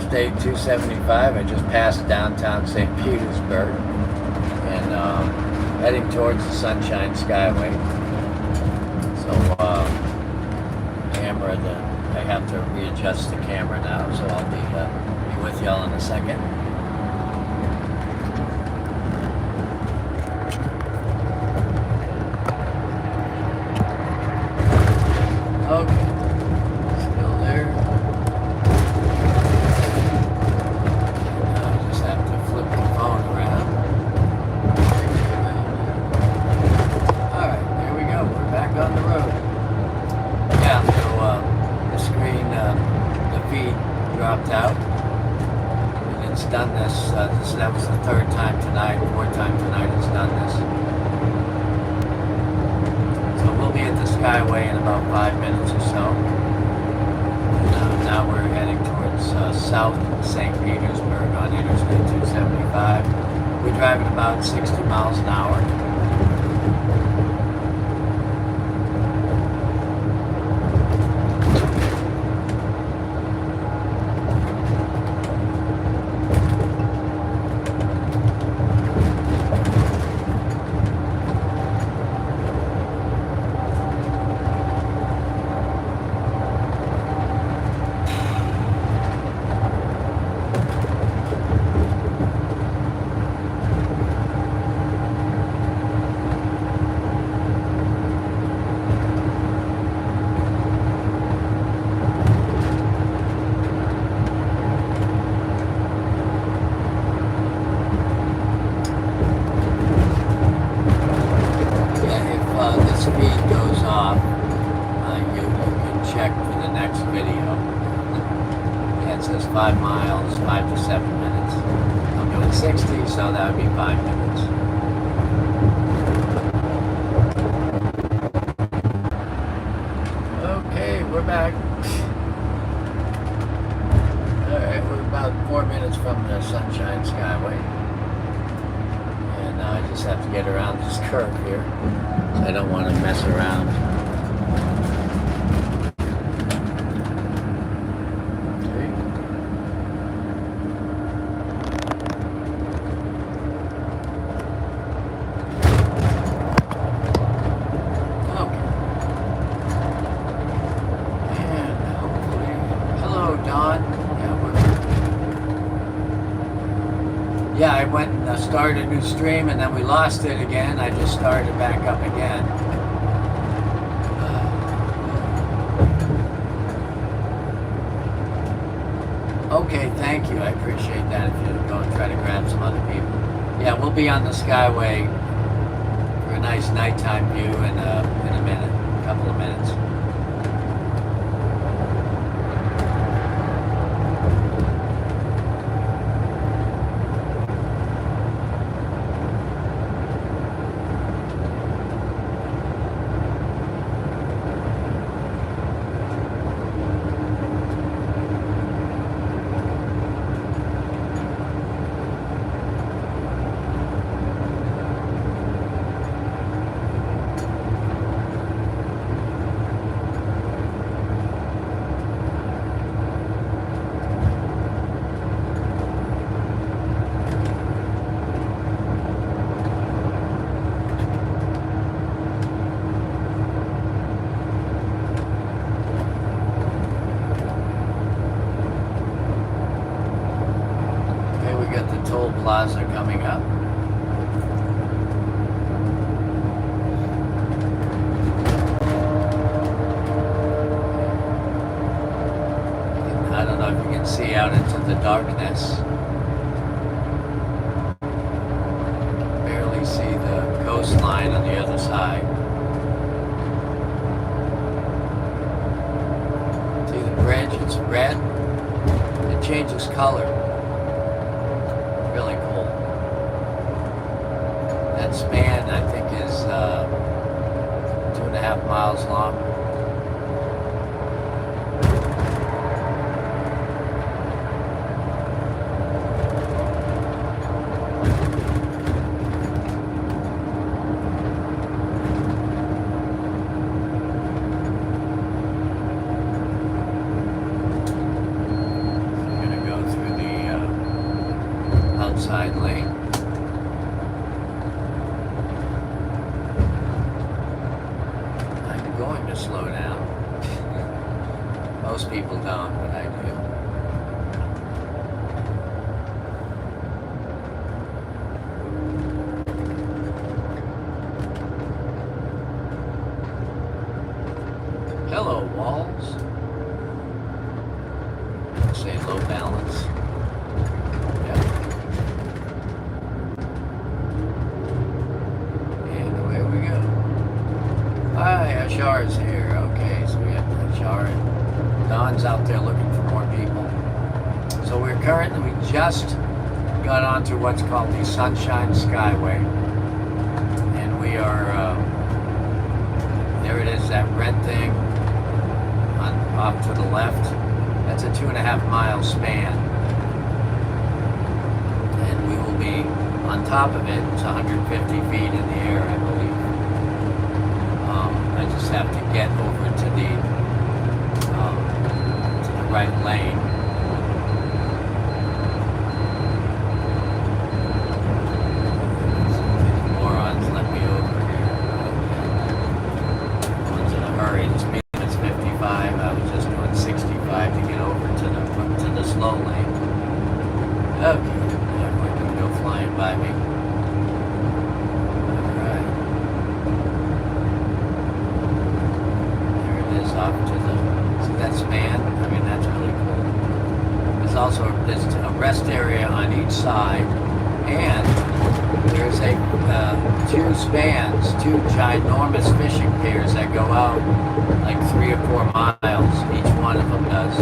Interstate 275. I just passed downtown St. Petersburg and heading towards the Sunshine Skyway. So camera, I have to readjust the camera now, so I'll be with y'all in a second. Okay, still there. Now I just have to flip the phone around. Alright, there we go. We're back on the road. Yeah, so the screen, the feed dropped out. And it's done this. That was the third time tonight, fourth time tonight it's done this. We'll be at the Skyway in about 5 minutes or so. Now we're heading towards South St. Petersburg on Interstate 275. We're driving about 60 miles an hour. Says 5 miles, 5 to 7 minutes. I'm doing 60, so that would be 5 minutes. Okay, we're back. Alright, we're about 4 minutes from the Sunshine Skyway. And now I just have to get around this curve here. So I don't want to mess around. Yeah, I went and started a new stream and then we lost it again. I just started it back up again. Okay, thank you. I appreciate that if you go and try to grab some other people. Yeah, we'll be on the Skyway for a nice nighttime view in a minute, a couple of minutes. Plaza coming up. I don't know if you can see out into the darkness. Barely see the coastline on the other side. See the bridge? It's red. It changes color. Really cool. That span, I think, is 2.5 miles long. I'm gonna go through side lane. I'm going to slow down. Most people don't, but I do. Hello, walls. Say low balance. Yeah. And away we go. Hi, Ashar's here. Okay, so we have Ashar and Don's out there looking for more people. So we just got onto what's called the Sunshine Skyway. And we are, there it is, that red thing off to the left. That's a 2.5 mile span. And we will be on top of it. It's 150 feet in the air, I believe. I just have to get over to the right lane. Morons let me over here. Okay. One's in a hurry. This means it's 55. I was just doing 65 to get over to the slow lane. Okay, everyone can go flying by me. Alright. There it is off to the, see that span? I mean, that's really cool. There's also a rest area on each side, and there's two spans, two ginormous fishing piers that go out like 3 or 4 miles, each one of them does.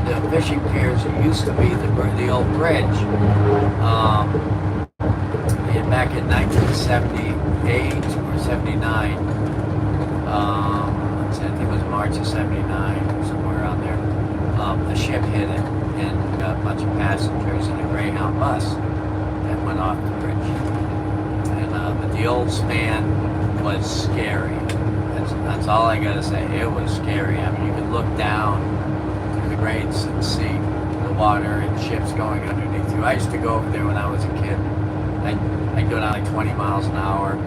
The fishing piers used to be the old bridge. Back in 1978 or 79, I think it was March of 79, somewhere around there, a ship hit it and a bunch of passengers in a Greyhound bus that went off the bridge. And but the old span was scary. That's all I gotta say. It was scary. I mean, you could look down through the grates and see the water and ships going underneath you. I used to go over there when I was a kid. I'd go down like 20 miles an hour,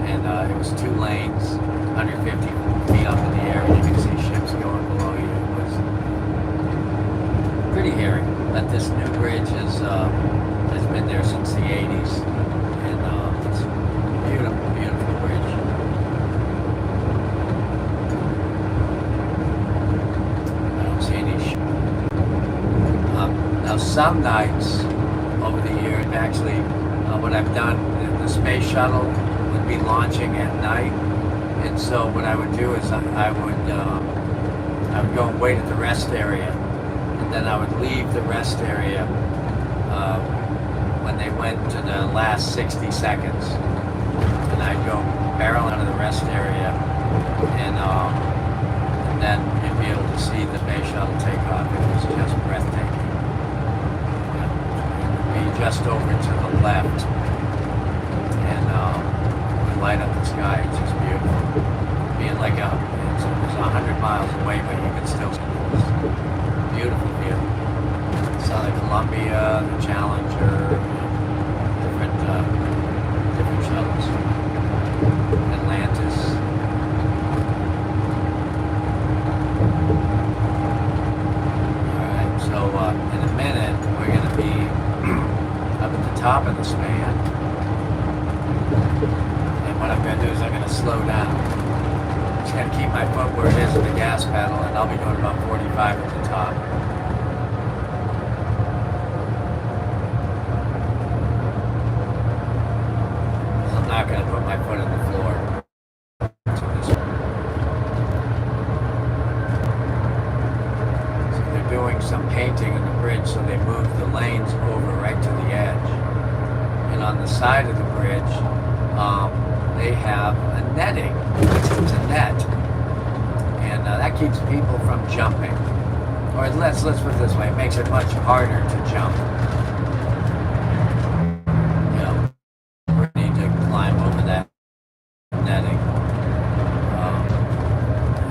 and it was 2 lanes, 150 feet up in the air, and you could see ships going below you. It was pretty hairy. But this new bridge has been there since the 80s, and it's a beautiful, beautiful bridge. I don't see any now some nights over the year, actually, what I've done, the space shuttle would be launching at night, and so what I would do is I would go and wait at the rest area, and then I would leave the rest area when they went to the last 60 seconds, and I'd go barrel out of the rest area, and then you'd be able to see the space shuttle take off. It was just breathtaking. Just over to the left, and light up the sky. It's just beautiful. Being like it's 100 miles away, but you can still see this beautiful view. Saw the Columbia, the Challenger, different shuttles. Atlantis. All right, so in a minute we're going to be up at the top of the span, and what I'm going to do is I'm going to slow down. I'm just going to keep my foot where it is at the gas pedal, and I'll be doing about 45 at the top. I'm not going to put my foot on the floor. So they're doing some painting in the bridge, so they moved the lanes over right to the edge. And on the side of the bridge, they have a netting. It's a net, and that keeps people from jumping. Or let's put it this way: it makes it much harder to jump. You know, we need to climb over that netting.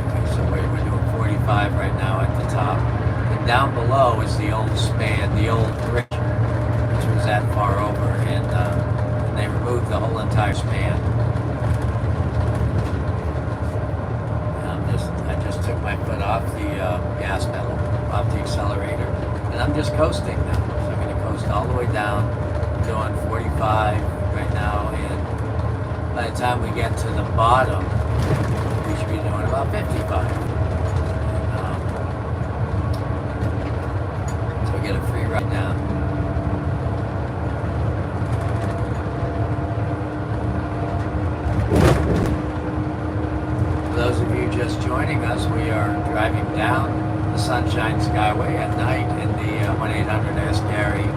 Okay, so we're doing 45 right now at the top. And down below is the old span, the old bridge. that far over, and they removed the whole entire span. I just took my foot off the gas pedal, off the accelerator, and I'm just coasting now. So I'm going to coast all the way down, doing 45 right now, and by the time we get to the bottom, we should be doing about 55. So we get a free ride down. For those of you just joining us, we are driving down the Sunshine Skyway at night in the 1-800-ASK Gary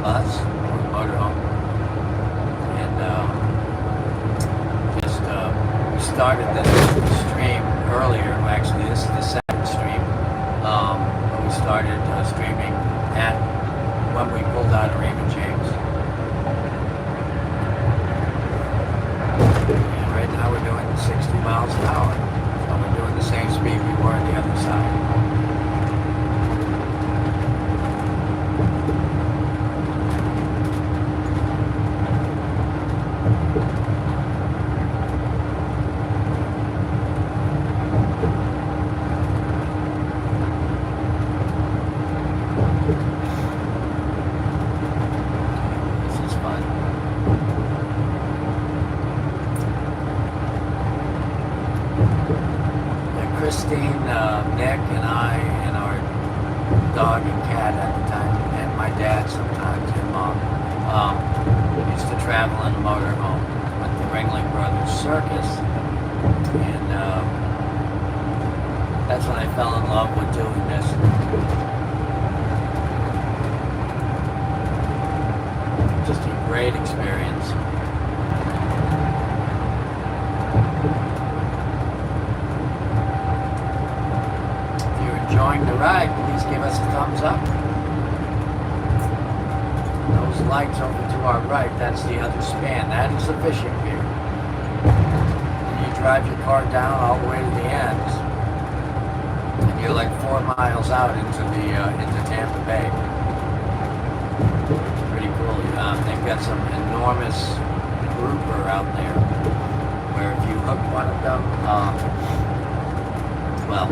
bus or motorhome. And we started this stream earlier. Well, actually, this is the second stream. We started streaming at when we pulled out of Raymond James. And right now we're doing 60 miles an hour. So we're doing the same speed we were on the other side. Nick and I and our dog and cat at the time, and my dad sometimes, and mom, used to travel in a motorhome with the Ringling Brothers Circus, and that's when I fell in love with doing this. Just a great experience. Enjoying the ride, please give us a thumbs up. Those lights over to our right, that's the other span. That is the fishing pier. And you drive your car down all the way to the ends, and you're like 4 miles out into Tampa Bay. It's pretty cool. They've got some enormous grouper out there, where if you hook one of them, well,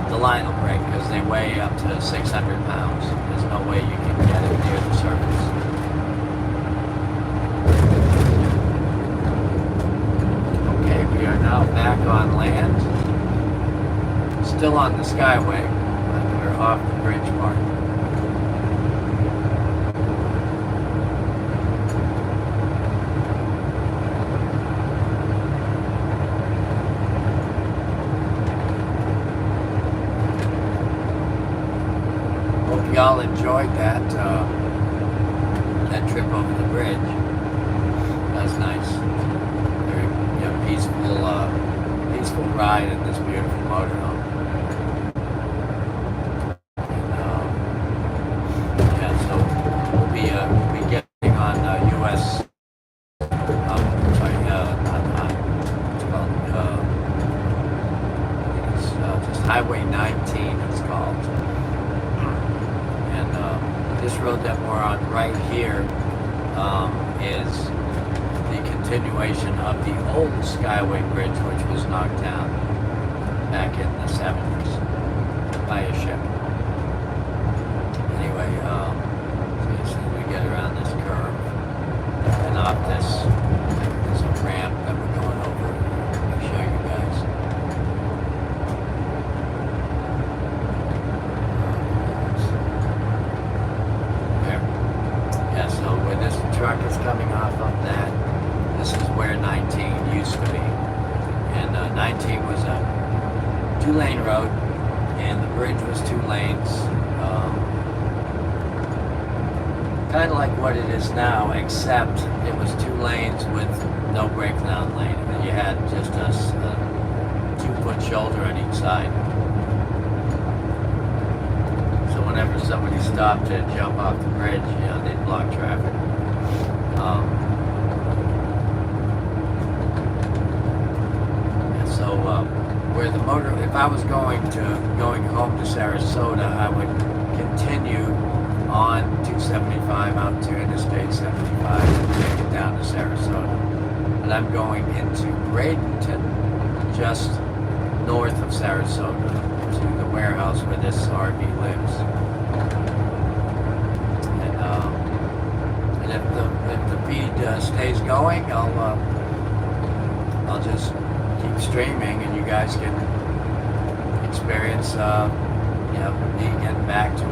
the line will break because they weigh up to 600 pounds. There's no way you can get it near the surface. Okay, we are now back on land. Still on the Skyway, but we're off the bridge part. Y'all enjoyed that trip over the bridge. That's nice. Very peaceful ride in this beautiful motorhome. And, so we'll be getting on US. It's just Highway 19. It's called. This road that we're on right here is the continuation of the old Skyway Bridge, which was knocked down back in the 70s by a ship. Anyway, so we get around this curve and off there's a ramp that we're going over. I'll show you guys. So where this truck is coming off of that, this is where 19 used to be. And 19 was a 2-lane road, and the bridge was 2 lanes. Kind of like what it is now, except it was 2 lanes with no breakdown lane. And you had just a 2-foot shoulder on each side. Whenever somebody stopped to jump off the bridge, they'd block traffic. So where the if I was going home to Sarasota, I would continue on 275 out to Interstate 75 and take it down to Sarasota. And I'm going into Bradenton, just north of Sarasota, to the warehouse where this RV lives. And if the feed stays going, I'll just keep streaming, and you guys can experience, me getting back to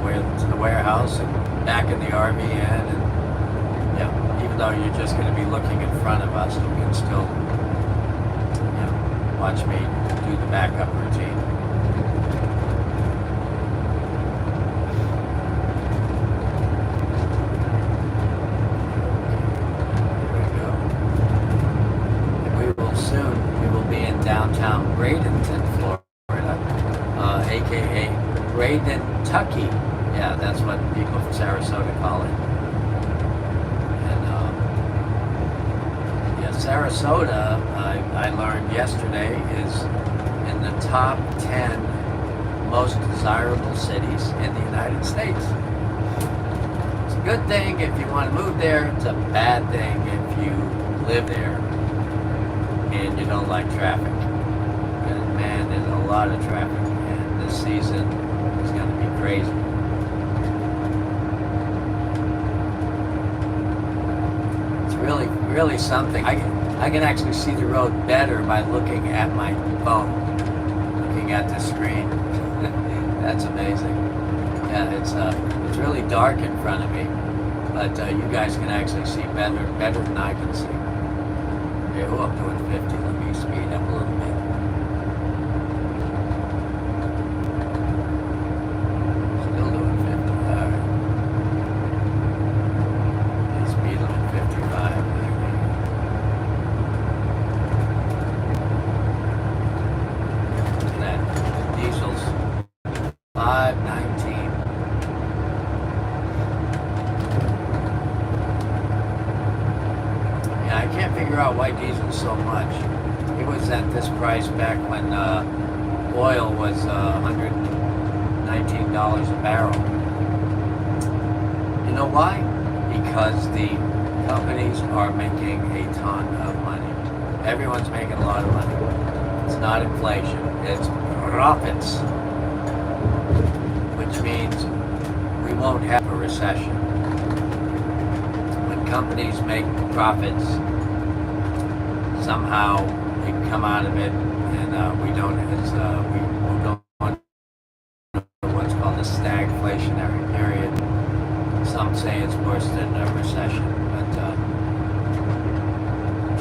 the warehouse and back in the RV in, and even though you're just going to be looking in front of us, you can still, watch me do the backup routine. Downtown Bradenton, Florida, aka Bradentucky. Yeah, that's what people from Sarasota call it. And Sarasota, I learned yesterday, is in the top 10 most desirable cities in the United States. It's a good thing if you want to move there. It's a bad thing if you live there and you don't like traffic. Because, man, there's a lot of traffic, and this season is going to be crazy. It's really something. I can actually see the road better by looking at my phone, looking at the screen. That's amazing. Yeah, it's really dark in front of me, but you guys can actually see better than I can see. Okay, I'm doing 50. Let me speed up a little bit. Still doing 50. All right. Speed limit 55. Look at that. Diesel's 519. I can't figure out why diesel's so much. It was at this price back when oil was $119 a barrel. You know why? Because the companies are making a ton of money. Everyone's making a lot of money. It's not inflation, it's profits, which means we won't have a recession. When companies make profits, somehow we come out of it, and we don't. We go on what's called a stagflationary period. Some say it's worse than a recession, but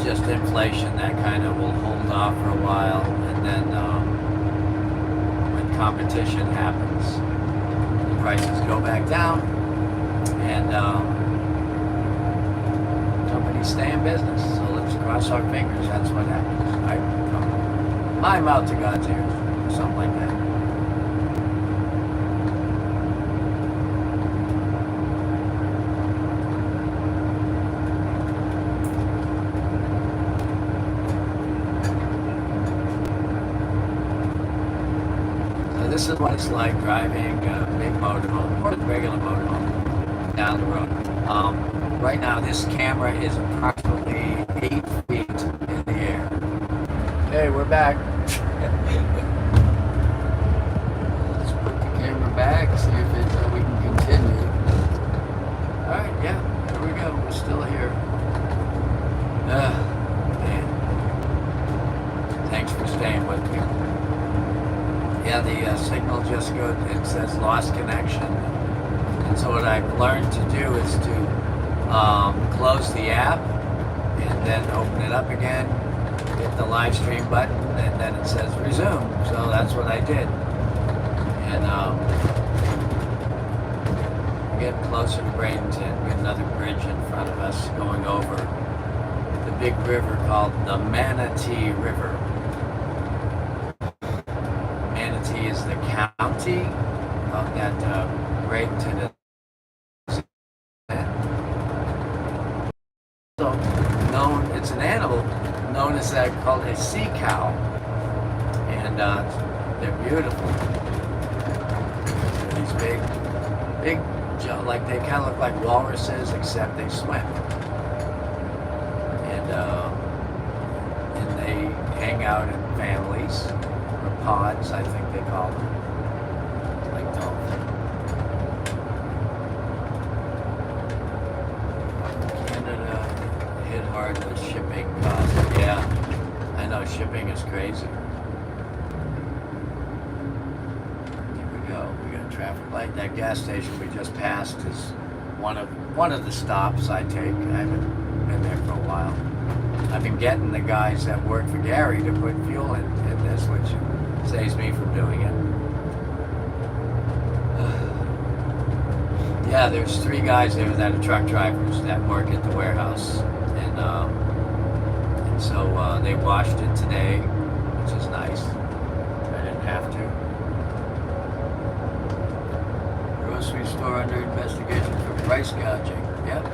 just inflation that kind of will hold off for a while, and then when competition happens, the prices go back down, and companies stay in business. So let's cross our fingers. That's what happens. Right? From my mouth to God's ears, or something like that. So this is what it's like driving a big motorhome or a regular motorhome down the road. Right now, this camera is approximately 8 feet in the air. Hey, we're back. Let's put the camera back, see if we can continue. All right, yeah, there we go. We're still here. Man. Thanks for staying with me. Yeah, the signal just goes, it says lost connection. And so what I've learned to do is to close the app and then open it up again, hit the live stream button, and then it says resume. So that's what I did. And we're getting closer to Bradenton. We got another bridge in front of us going over the big river called the Manatee River. Manatee is the county that Bradenton is. It's an animal known as called a sea cow, and they're beautiful. These big like they kind of look like walruses, except they swim. And they hang out in families, or pods, I think they call them, like dolphins. Canada hit hard with shipping costs. Yeah, I know shipping is crazy. We got a traffic light. That gas station we just passed is one of the stops I take. I haven't been there for a while. I've been getting the guys that work for Gary to put fuel in this, which saves me from doing it. Yeah, there's 3 guys there that are truck drivers that work at the warehouse, and so they washed it today, which is nice. I didn't have to. Grocery store under investigation for price gouging. Yep.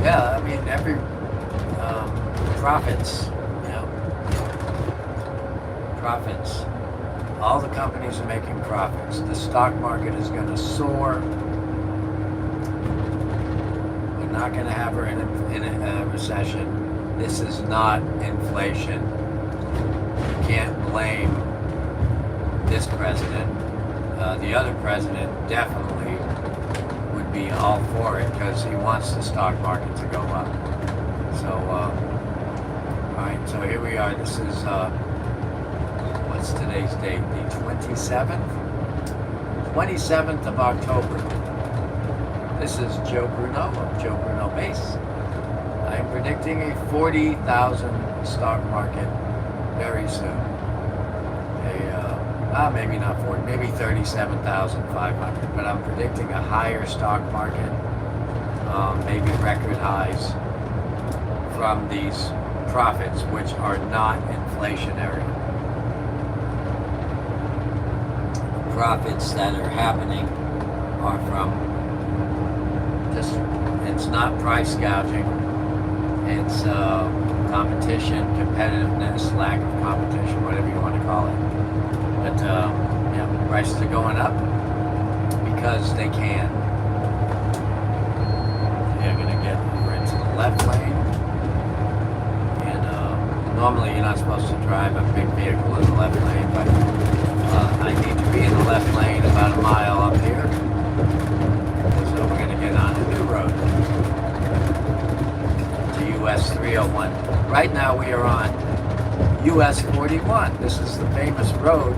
Yeah, I mean, every profits, profits. All the companies are making profits. The stock market is going to soar. We're not going to have her in a recession. This is not inflation. You can't blame this president. The other president definitely would be all for it because he wants the stock market to go up. So, all right, so here we are. This is, what's today's date? The 27th? 27th of October. This is Joe Bruno of JoeBrunoBass. I am predicting a 40,000 stock market very soon. Maybe not 40, maybe 37,500, but I'm predicting a higher stock market, maybe record highs from these profits, which are not inflationary. The profits that are happening are from just, it's not price gouging, it's competition, competitiveness, lack of competition, whatever you want to call it. But prices are going up because they can. They're going to get over into the left lane. And normally you're not supposed to drive a big vehicle in the left lane, but I need to be in the left lane about a mile up here. So we're going to get on a new road to US 301. Right now we are on US 41. This is the famous road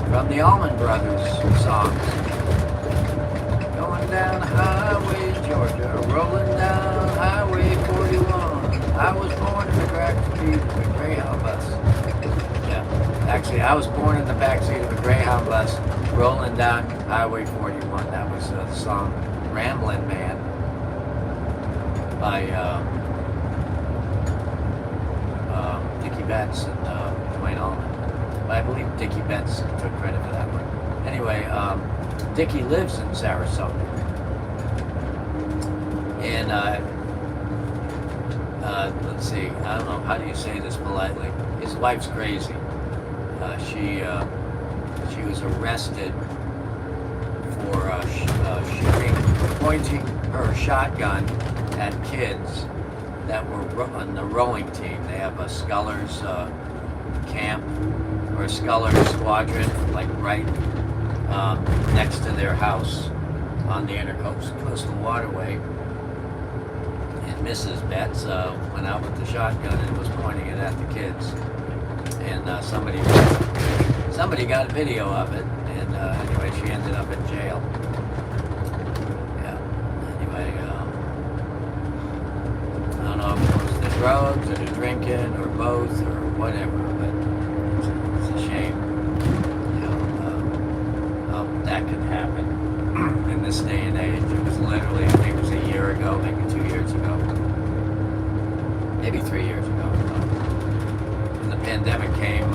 from the Allen-Brothers songs. Going down Highway Georgia, rolling down Highway 41. I was born in the backseat of a Greyhound bus. Yeah, actually, I was born in the backseat of a Greyhound bus, rolling down Highway 41. That was the song "Ramblin' Man" by Dickie Betts and Dwayne Allman. But I believe Dickie Betts took credit for that one. Anyway, Dickie lives in Sarasota. And let's see, I don't know, how do you say this politely? His wife's crazy. She was arrested for pointing her shotgun at kids that were on the rowing team. They have a scullers camp or a scullers squadron, like right next to their house on the intercoastal waterway. And Mrs. Betts went out with the shotgun and was pointing it at the kids. And somebody got a video of it. And anyway, she ended up in jail. I don't know if it was the drugs or the drinking or both or whatever, but it's a shame. That could happen in this day and age. It was literally, I think it was a year ago, maybe 2 years ago, maybe 3 years ago. When the pandemic came,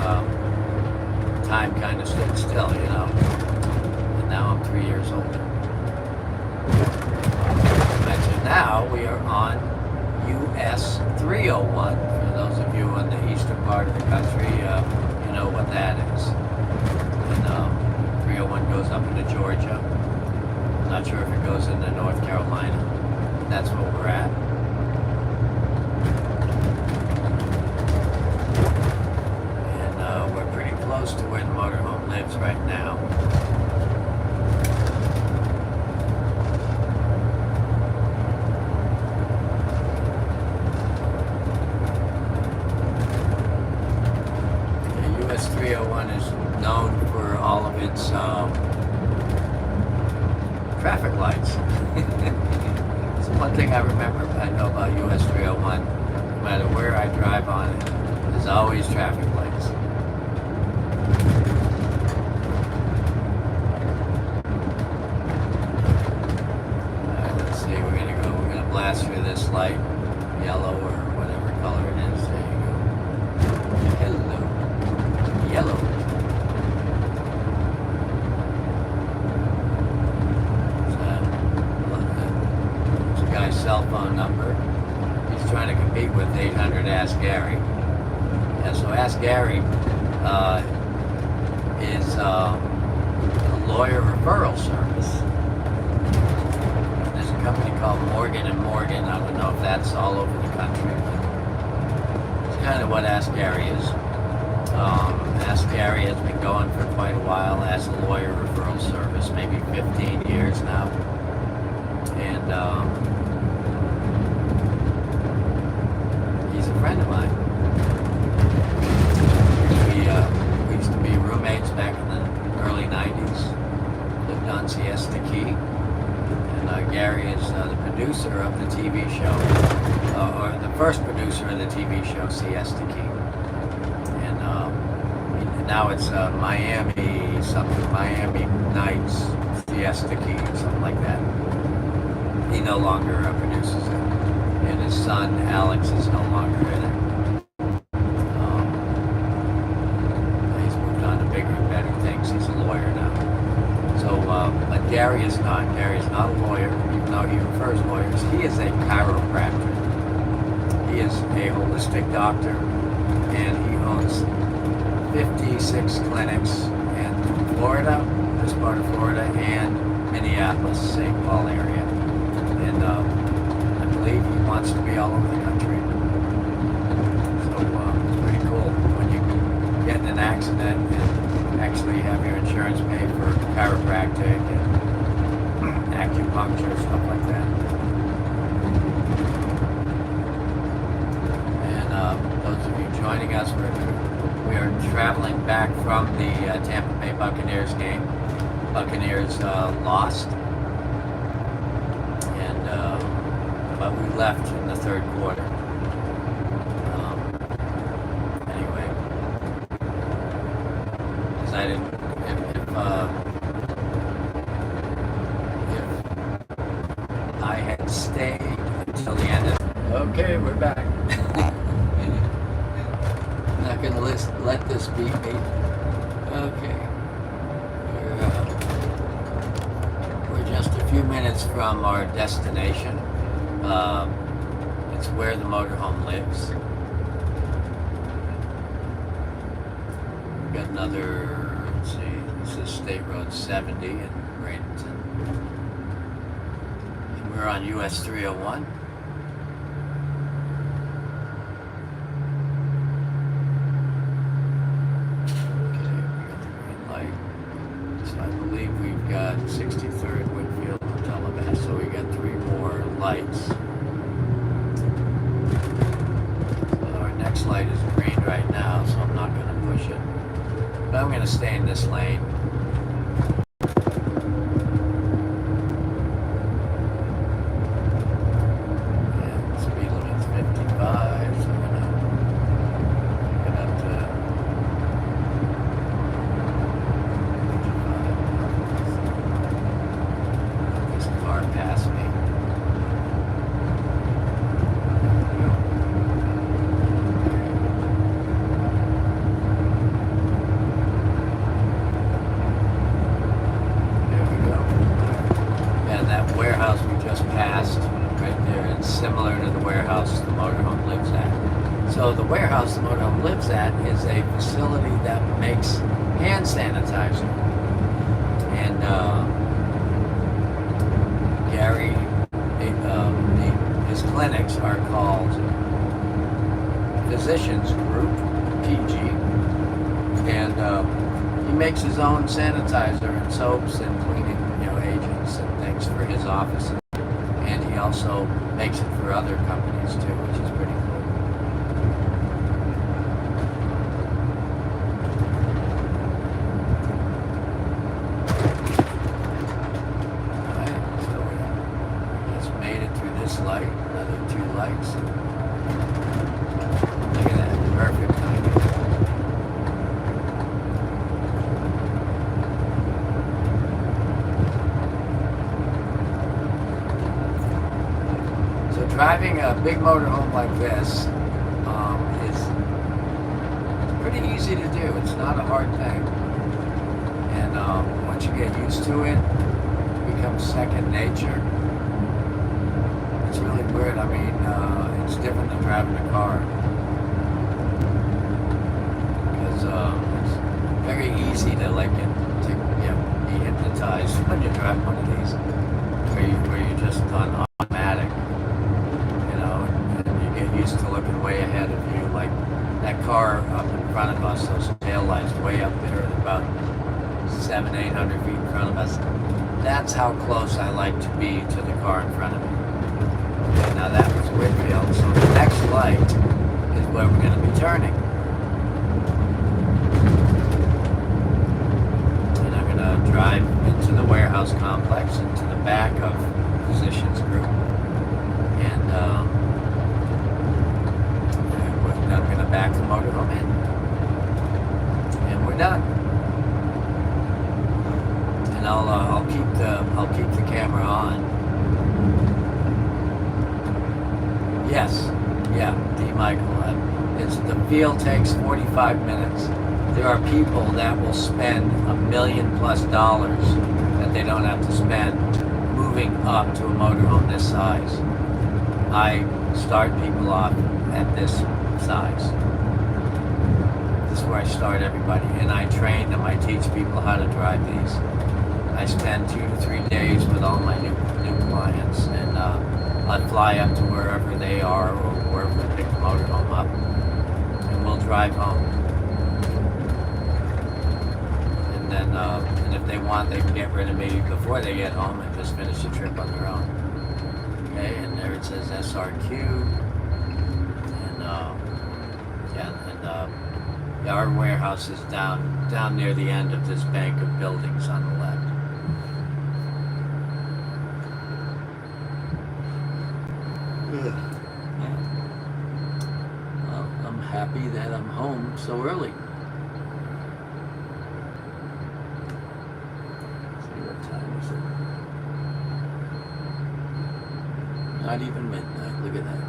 time kind of stood still, and now I'm 3 years older. So now we are on US 301. For those of you in the eastern part of the country, you know what that is. And 301 goes up into Georgia. I'm not sure if it goes into North Carolina. That's where we're at. And we're pretty close to where the motorhome lives right now. The US 301 is known for all of its traffic lights. So one thing I know about US 301, no matter where I drive on it, there's always traffic lights. Alright, let's see, we're gonna blast through this light, yellow or whatever color it is. There you go. Hello. Yellow. Cell phone number. He's trying to compete with 800 Ask Gary. Yeah, so Ask Gary is a lawyer referral service. There's a company called Morgan & Morgan. I don't know if that's all over the country, but it's kind of what Ask Gary is. Ask Gary has been going for quite a while as a lawyer referral service, maybe 15 years now. And he's a friend of mine. We used to be roommates back in the early 90s. Lived on Siesta Key. And Gary is the producer of the TV show, or the first producer of the TV show, Siesta Key. And now it's Miami Nights, Siesta Key, or something like that. He no longer produces it. And his son, Alex, is no longer in it. He's moved on to bigger and better things. He's a lawyer now. So, but Gary is not. Gary's not a lawyer, even though he refers lawyers. He is a chiropractor. He is a holistic doctor, and he owns 56 clinics in Florida, this part of Florida, and Minneapolis, St. Paul area. And I believe he wants to be all over the country. So it's pretty cool when you get in an accident and actually have your insurance pay for chiropractic and acupuncture, stuff like that. And those of you joining us, we are traveling back from the Tampa Bay Buccaneers game. Buccaneers lost. But we left in the third quarter. Anyway, because I didn't. If I had stayed until the end of. Okay, we're back. I'm not gonna let this beat me. Okay. We're just a few minutes from our destination. It's where the motorhome lives. We've got another, let's see, this is State Road 70 in Bradenton. And we're on US 301. Okay, we got the green light. So I believe we've got 63rd Whitfield and Dovydas, so we got 3 more lights. Next light is green right now, so I'm not going to push it. But I'm going to stay in this lane. And speed limit's 55, so I'm going to get up to 55. Let this car pass me. So the warehouse the motorhome lives at is a facility that makes hand sanitizer. And mechanics are called Physicians Group, PG, and he makes his own sanitizer and soaps and cleaning, agents and things for his office, and he also makes it for other companies too, which is pretty cool. Alright, so we just made it through this light, another 2 lights. Look at that, perfect timing. Driving a big motorhome like this is pretty easy to do. It's not a hard thing. And once you get used to it, it becomes second nature. It's really weird. I mean, it's different than driving a car. Because it's very easy to be hypnotized when you drive one of these, where you're just on automatic. Used to looking way ahead of you, like that car up in front of us, those tail lights way up there at about 700-800 feet in front of us. That's how close I like to be to the car in front of me. Okay, now that was Whitfield, so the next light is where we're going to be turning. And I'm going to drive into the warehouse complex, into the back of Physicians Group, and I'm going to back the motorhome in, and we're done. And I'll keep the camera on. Yes, yeah, D. Michael. The field takes 45 minutes. There are people that will spend $1 million+ that they don't have to spend moving up to a motorhome this size. I start people off at this size. This is where I start everybody, and I train them. I teach people how to drive these. I spend 2 to 3 days with all my new clients, and I fly up to wherever they are or wherever we pick the motorhome up, and we'll drive home. And then, and if they want, they can get rid of me before they get home and just finish the trip on their own. Okay, and there it says SRQ. Our warehouse is down near the end of this bank of buildings on the left. Well, I'm happy that I'm home so early. Let's see, what time is it? Not even midnight. Look at that.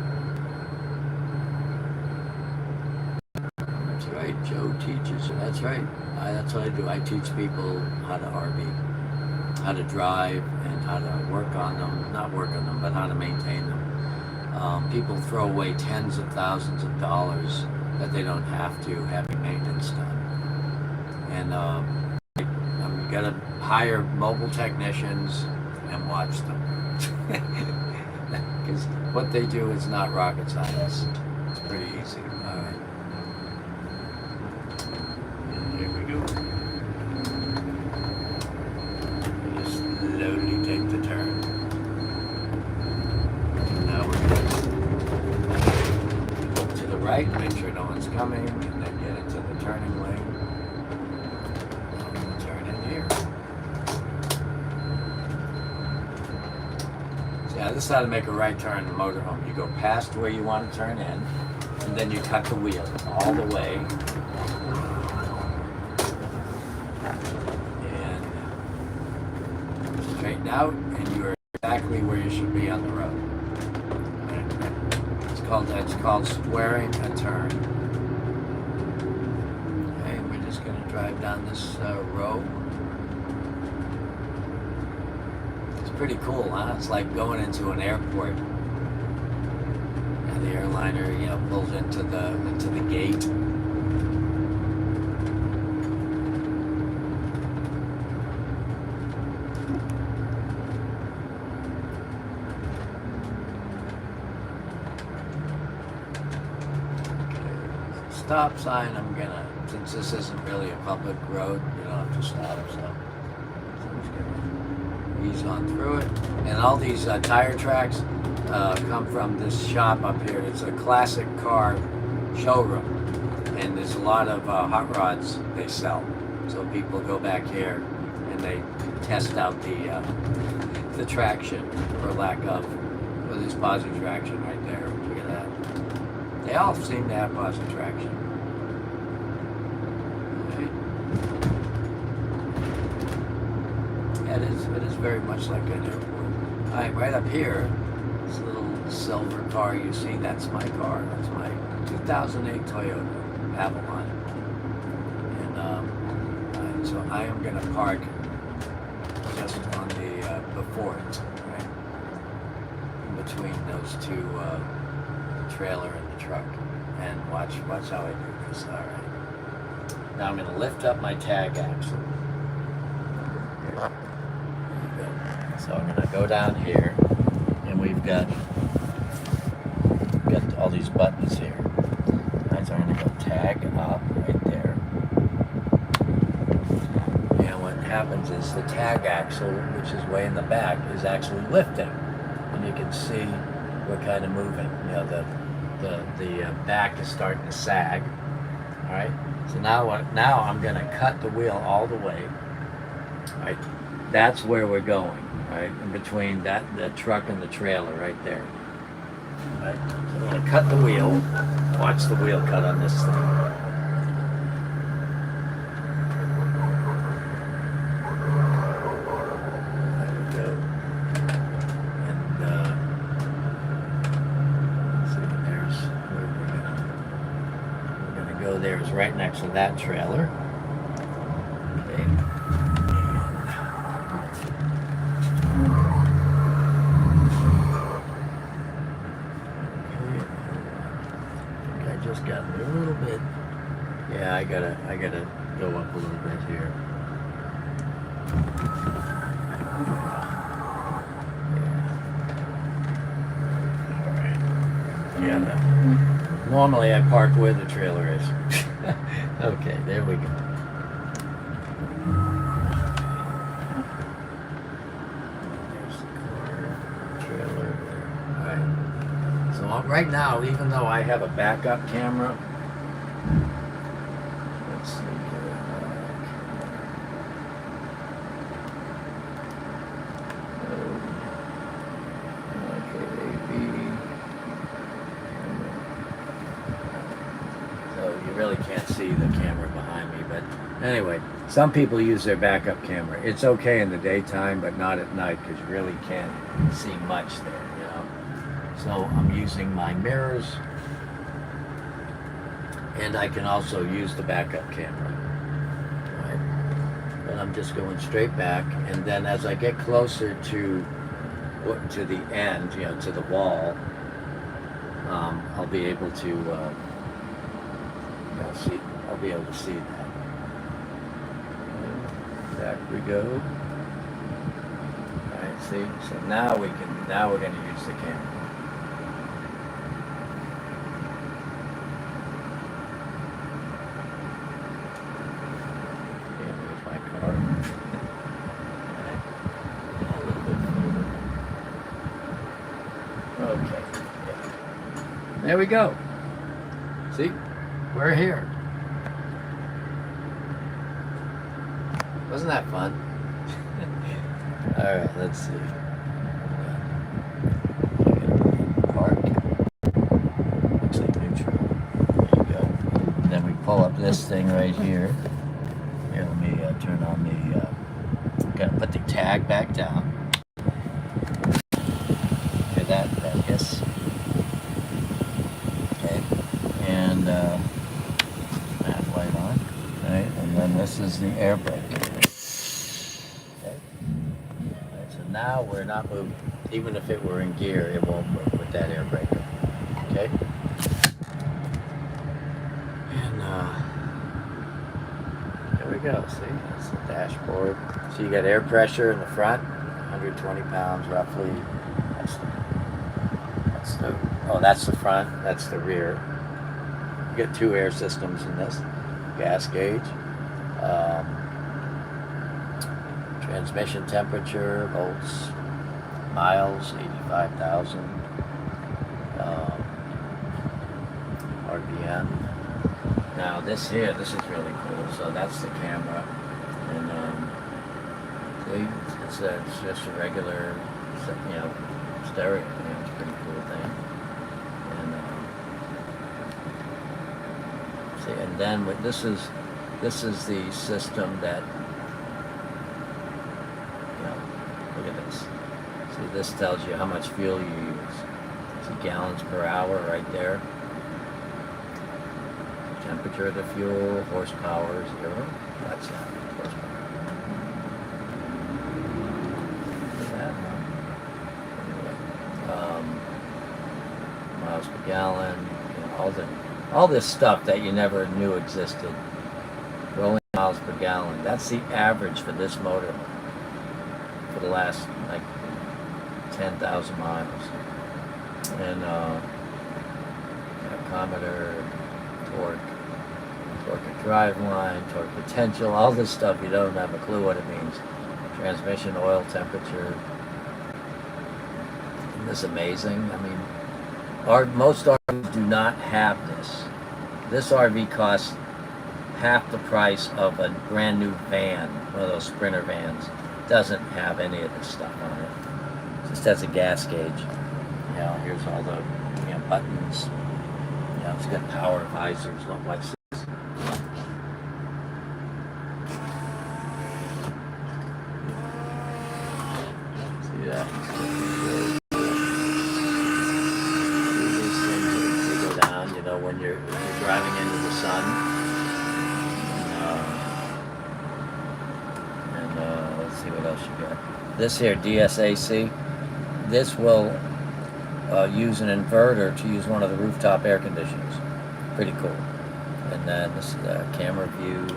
Joe teaches. That's right. That's what I do. I teach people how to RV, how to drive, and how to work on them. Not work on them, but how to maintain them. People throw away tens of thousands of dollars that they don't have to having maintenance done. And you got to hire mobile technicians and watch them. Because what they do is not rocket science. It's pretty easy. All right. Here we go. Just slowly take the turn. Now we're going to look to the right, make sure no one's coming, and then get into the turning lane. I'm going to turn in here. So yeah, this is how to make a right turn in the motorhome. You go past where you want to turn in, and then you cut the wheel all the way. Straighten out, and you're exactly where you should be on the road. It's called squaring a turn. Okay, we're just going to drive down this road. It's pretty cool, huh? It's like going into an airport. And the airliner, pulls into the gate. stop sign, I'm gonna, since this isn't really a public road, you don't have to stop, so I'm just gonna ease on through it. And all these tire tracks come from this shop up here. It's a classic car showroom, and there's a lot of hot rods they sell. So people go back here and they test out the traction, for lack of. Well, there's positive traction right there. Look at that. They all seem to have positive traction. Right. It is very much like an airport. All right, right up here, this little silver car you see, that's my car. That's my 2008 Toyota Avalon. And so I am going to park just on the before it, right? In between those two, the trailer and the truck. And watch how I do this. All right. Now I'm going to lift up my tag axle. There you go. So I'm going to go down here, and we've got all these buttons here. All right, so I'm going to go tag up right there. And what happens is the tag axle, which is way in the back, is actually lifting, and you can see we're kind of moving. You know, the back is starting to sag. All right. So now I'm going to cut the wheel all the way. All right. That's where we're going. Right, in between the truck and the trailer, right there. All right. So I'm going to cut the wheel. Watch the wheel cut on this thing. There's right next to that trailer. Okay. I just got a little bit. Yeah, I gotta go up a little bit here. Yeah. Yeah. Normally I park where the trailer is. Okay, there we go. There's the car, trailer. All right. So right now, even though I have a backup camera, let's see here. Really can't see the camera behind me, but anyway, some people use their backup camera. It's okay in the daytime, but not at night, because you really can't see much there, you know. So I'm using my mirrors, and I can also use the backup camera. Right? But I'm just going straight back, and then as I get closer to the end, you know, to the wall, I'll be able to. I'll be able to see that. Back we go. All right, see. So now we're going to use the camera. Okay, there's my car. All right. A little bit further. Okay. There we go. See? We're here. Wasn't that fun? Alright, let's see. Park. Looks like neutral. There you go. And then we pull up this thing right here. Here, let me turn on the... gotta put the tag back down. Okay, that hiss. Okay. And, light on, right? And then this is the air brake. Okay. Right, so now we're not moving. Even if it were in gear, it won't move with that air brake. Okay. And there we go. See, that's the dashboard. So you got air pressure in the front, 120 pounds roughly. That's the front. That's the rear. You get 2 air systems in this. Gas gauge. Transmission temperature, volts, miles, 85,000. RPM. Now this here, this is really cool. So that's the camera, and see, it's just a regular, stereo. It's a pretty cool thing. And see, and then with this is the system that, look at this. See, this tells you how much fuel you use. See, gallons per hour right there. Temperature of the fuel, horsepower, 0. That's not horsepower. Look at that. Anyway, miles per gallon. All this stuff that you never knew existed. Rolling miles per gallon. That's the average for this motor for the last 10,000 miles. And tachometer, torque of drive line, torque potential, all this stuff you don't have a clue what it means. Transmission, oil temperature. Isn't this amazing? I mean, most RVs do not have this. This RV costs half the price of a brand new van, one of those Sprinter vans. Doesn't have any of this stuff on it. Just has a gas gauge. Here's all the buttons. It's got power visors, like this. See that? These things that go down, when you're driving into the sun. Let's see what else you got. This here, DSAC. This will use an inverter to use one of the rooftop air conditioners. Pretty cool. And then this is a camera view.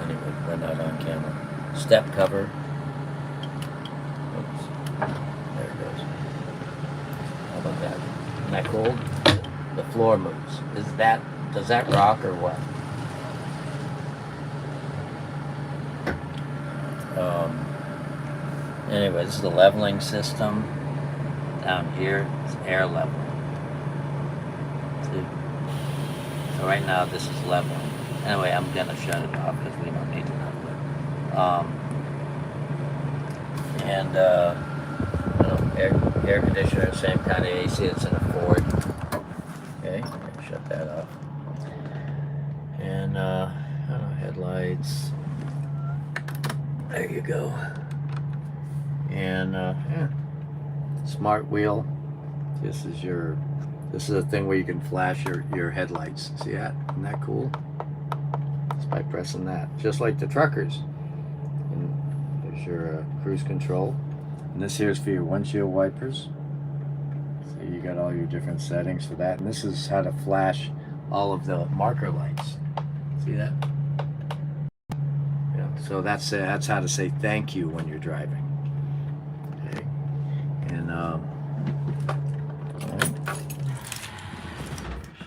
Anyway, we're not on camera. Step cover. Oops. There it goes. How about that? Isn't that cool? The floor moves. Does that rock or what? Anyway, this is the leveling system. Down here, it's air leveling. See? So right now, this is leveling. Anyway, I'm gonna shut it off because we don't need to know it. Air conditioner, same kind of AC that's in a Ford. Okay, shut that off. And headlights. There you go. And smart wheel. This is a thing where you can flash your headlights. See that? Isn't that cool? Just by pressing that, just like the truckers. And there's your cruise control. And this here's for your windshield wipers. So you got all your different settings for that. And this is how to flash all of the marker lights. See that? Yeah. So that's how to say thank you when you're driving. Okay. And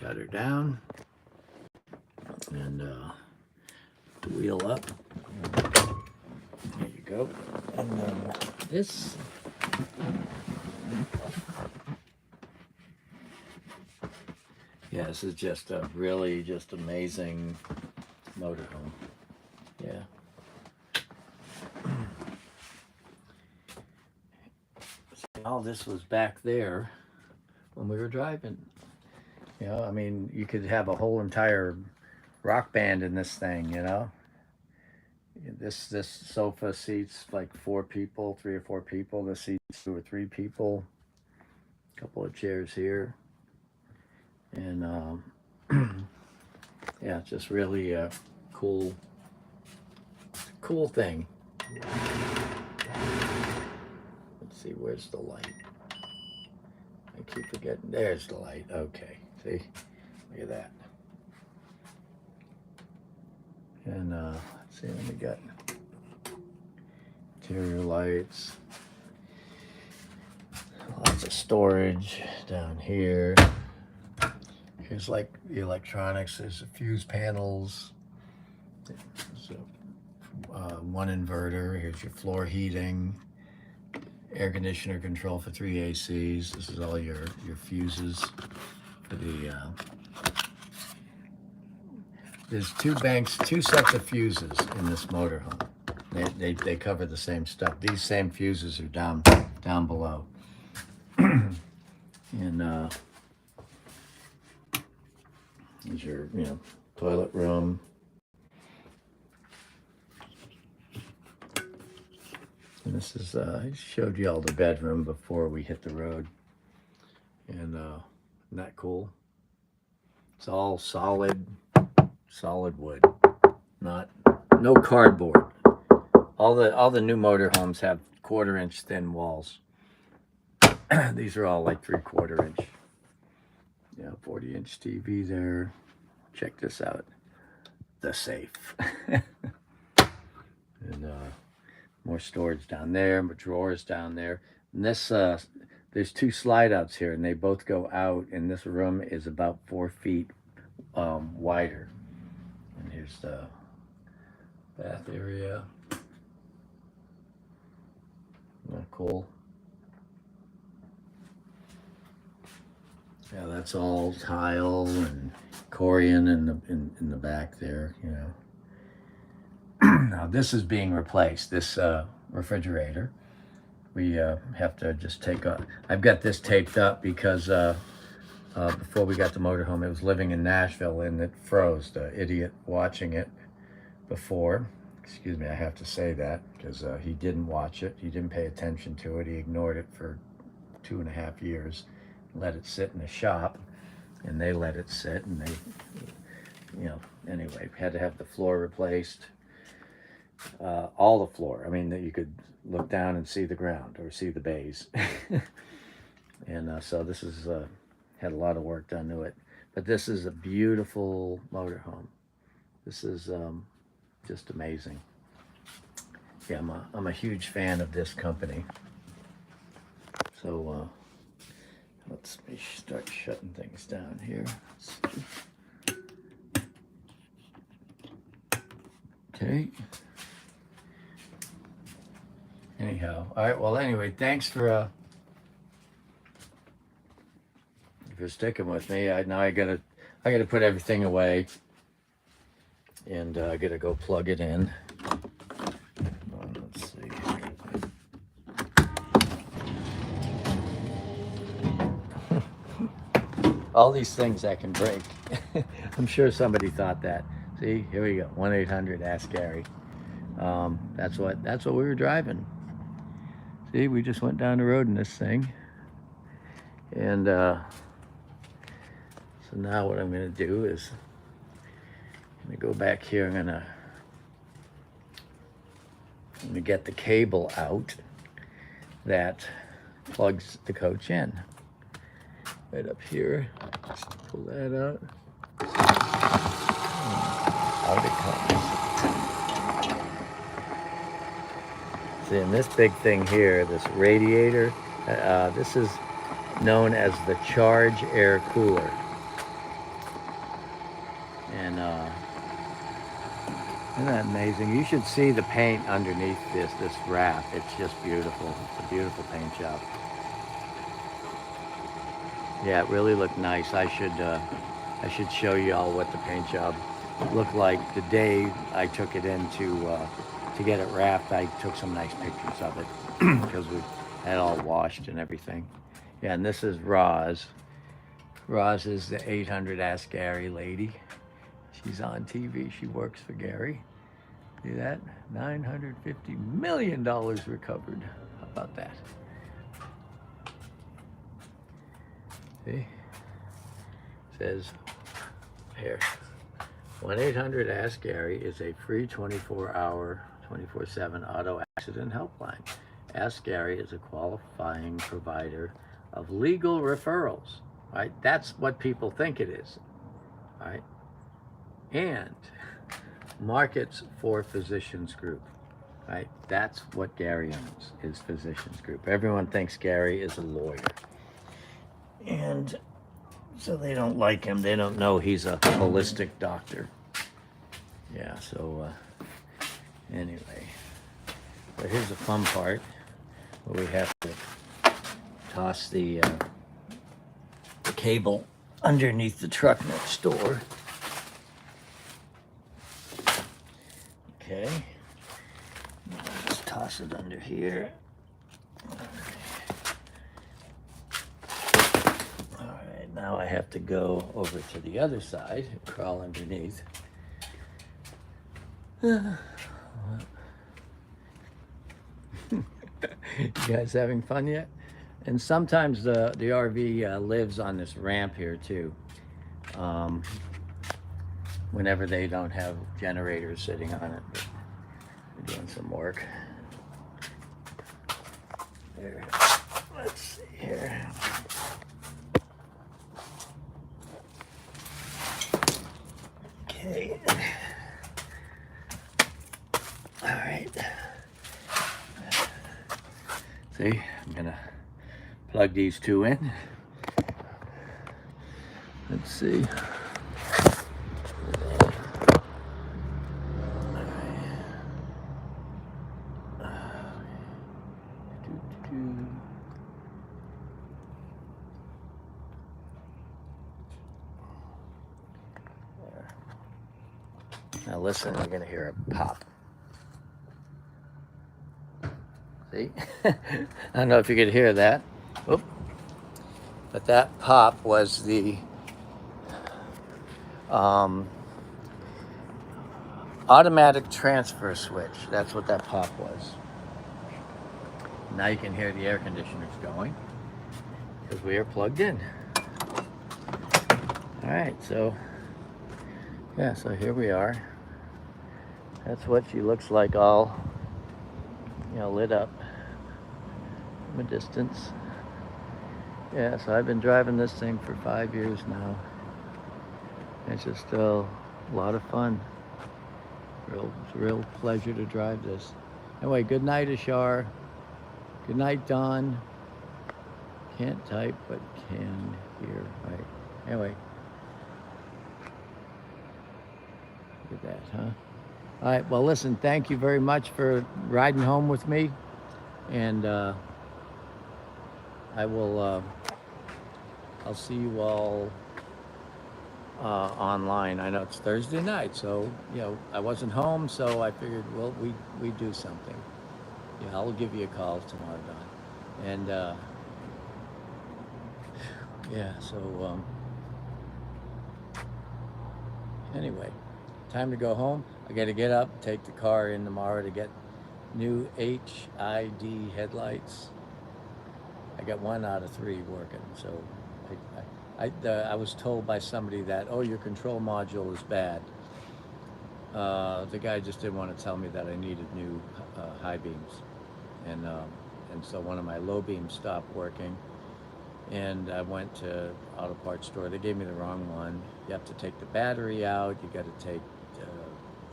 shut her down. And wheel up. There you go. And this. Yeah, this is just a really amazing motorhome. Yeah. All this was back there when we were driving. I mean, you could have a whole entire rock band in this thing, This sofa seats like 4 people, 3 or 4 people. This seats 2 or 3 people. A couple of chairs here. And yeah, just really a cool thing. Let's see, where's the light? I keep forgetting. There's the light. Okay, see, look at that. And let's see what we got. Interior lights. Lots of storage down here. here's like the electronics. There's the fuse panels. So, one inverter. Here's your floor heating, air conditioner control for 3 ACs. This is all your fuses for the. There's two sets of fuses in this motorhome. They cover the same stuff. These same fuses are down below. And here's your toilet room. And this is I showed you all the bedroom before we hit the road. And isn't that cool? It's all solid wood, no cardboard. All the new motorhomes have 1/4-inch thin walls. These are all like 3/4 inch. 40-inch TV there. Check this out, the safe. And more storage down there, more drawers down there. And this there's 2 slide outs here, and they both go out. And this room is about 4 feet wider. And here's the bath area. Isn't that cool? Yeah, that's all tile and Corian in the back there, Now this is being replaced, this refrigerator. We have to just take off. I've got this taped up because before we got the motorhome, it was living in Nashville and it froze. The idiot watching it before, excuse me, I have to say that because he didn't watch it. He didn't pay attention to it. He ignored it for 2.5 years. Let it sit in the shop, and they let it sit, and they, anyway, had to have the floor replaced. All the floor. I mean, that you could look down and see the ground or see the bays. And so this is had a lot of work done to it. But this is a beautiful motorhome. This is just amazing. Yeah, I'm a huge fan of this company. So let's start shutting things down here. Okay. Anyhow, all right. Well, anyway, thanks for sticking with me. Now I gotta put everything away, and I gotta go plug it in. Let's see. All these things that can break. I'm sure somebody thought that. See, here we go. 1-800-ASK-GARY. That's what we were driving. See, we just went down the road in this thing. And so now what I'm going to do is I'm going to go back here. I'm going to get the cable out that plugs the coach in. Right up here. Just pull that out. Out it comes. See, and this big thing here, this radiator, this is known as the charge air cooler. And isn't that amazing? You should see the paint underneath this wrap. It's just beautiful. It's a beautiful paint job. Yeah, it really looked nice. I should show you all what the paint job looked like the day I took it in to get it wrapped. I took some nice pictures of it because we had it all washed and everything. Yeah, and this is Roz. Roz is the 800-ASK-GARY lady. She's on TV. She works for Gary. See that? $950 million recovered. How about that? See? Says here, 1-800-ASK-GARY is a free 24-hour, 24/7 auto accident helpline. Ask Gary is a qualifying provider of legal referrals, right? That's what people think it is, right? And markets for Physicians Group, right? That's what Gary owns, is Physicians Group. Everyone thinks Gary is a lawyer. And So they don't like him. They don't know he's a holistic doctor. Yeah, so anyway. But here's the fun part where we have to toss the cable underneath the truck next door. Okay. Let's toss it under here. Alright, now I have to go over to the other side and crawl underneath. You guys having fun yet? And sometimes the RV lives on this ramp here too. Whenever they don't have generators sitting on it. But we're doing some work. There. Let's see here. Okay. All right. See, I'm gonna plug these two in. Let's see. Now listen, you're gonna hear a pop. See? I don't know if you could hear that. Oop. But that pop was the automatic transfer switch. That's what that pop was. Now you can hear the air conditioners going because we are plugged in. All right, so yeah, so here we are. That's what she looks like, all, you know, lit up from a distance. Yeah, so I've been driving this thing for 5 years now. It's just a lot of fun. It's a real pleasure to drive this. Anyway, good night, Ashar. Good night, Don. Can't type, but can hear. Right. Anyway. Look at that, huh? All right, well, listen, thank you very much for riding home with me. And I will, I'll see you all online. I know it's Thursday night, so, you know, I wasn't home, so I figured, well, we do something. Yeah, I'll give you a call tomorrow, Don. And, yeah, so, anyway, time to go home. I got to get up, take the car in tomorrow to get new HID headlights. I got 1 out of 3 working, so I was told by somebody that, oh, your control module is bad. The guy just didn't want to tell me that I needed new high beams, and so one of my low beams stopped working, and I went to auto parts store. They gave me the wrong one. You have to take the battery out. You got to take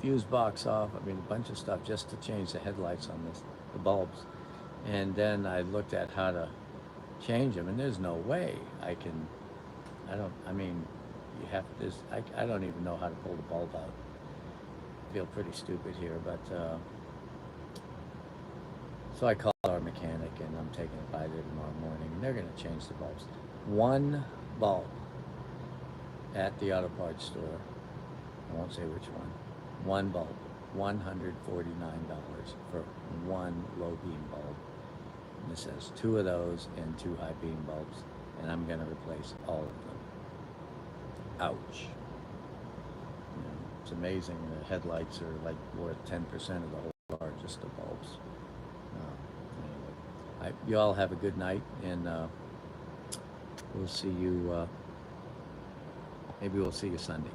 fuse box off. I mean, a bunch of stuff just to change the headlights on the bulbs. And then I looked at how to change them, and there's no way I mean, you have this. I don't even know how to pull the bulb out. I feel pretty stupid here, but so I called our mechanic, and I'm taking it by there tomorrow morning, and they're going to change the bulbs. One bulb at the auto parts store. I won't say which one. One bulb, $149 for one low beam bulb. And this has 2 of those and 2 high beam bulbs, and I'm going to replace all of them. Ouch. You know, it's amazing. The headlights are like worth 10% of the whole car, just the bulbs. Anyway, you all have a good night, and we'll see you. Maybe we'll see you Sunday.